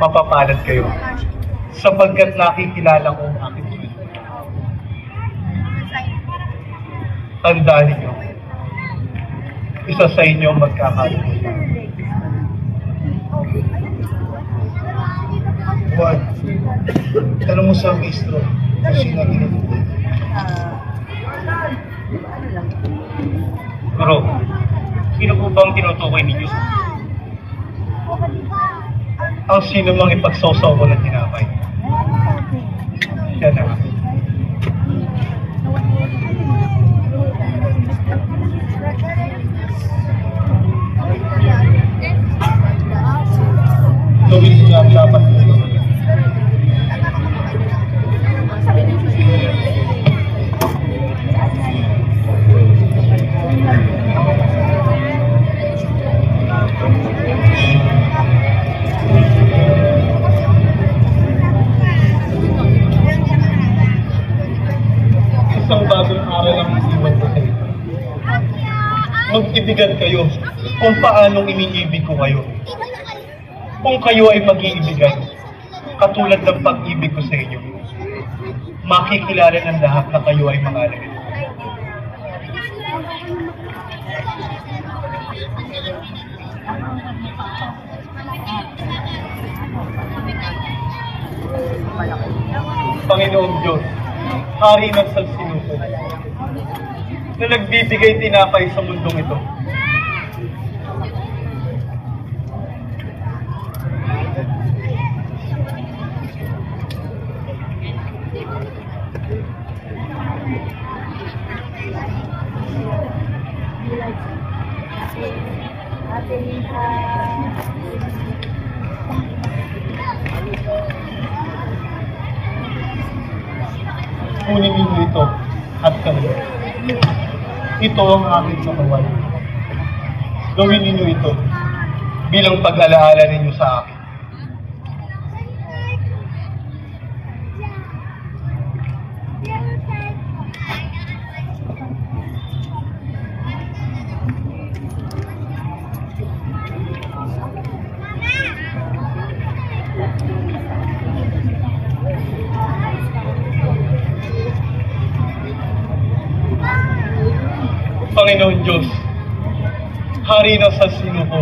mapapalad kayo sapagkat nakikilala ko ang aking Diyos. Tandaan ninyo, isa sa inyo ang magkakalimutan. Juan, tanong mo sa maestro kung sino ang inutukoy. Guro, sino po bang tinutukoy ninyo? Ang sino mang ipagsaw-saw ko ng tinapay. Siya na. Gawin niya ang dapat nito. Isang bagong aral ang isiwan ko sa inyo. Mag-ibigan kayo kung paanong iniibig ko kayo. Kung kayo ay mag-iibigan, katulad ng pag-ibig ko sa inyo, makikilala ng lahat na kayo ay mga alagad. Panginoong Diyos, Hari ng Salsinuko, na nagbibigay tinapay sa mundong ito. Kunin ninyo ito at kami. Ito ang aking katawan. Gawin ninyo ito bilang pag-alaala ninyo sa akin. Panginoon Diyos, Hari ng Salsinuko,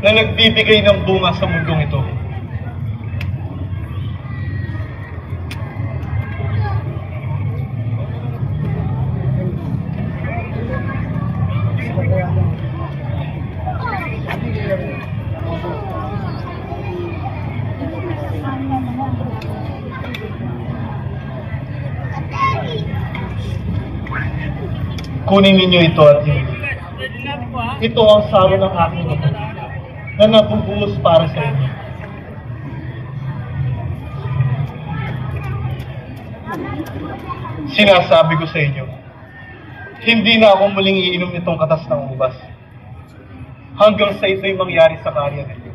na nagbibigay ng bunga sa mundong ito. Kunin ninyo ito at inulit. Ito ang saro ng aking ito na nabubuhos para sa inyo. Sinasabi ko sa inyo, hindi na ako muling iinom nitong katas ng ubas hanggang sa ito'y mangyari sa karya ninyo.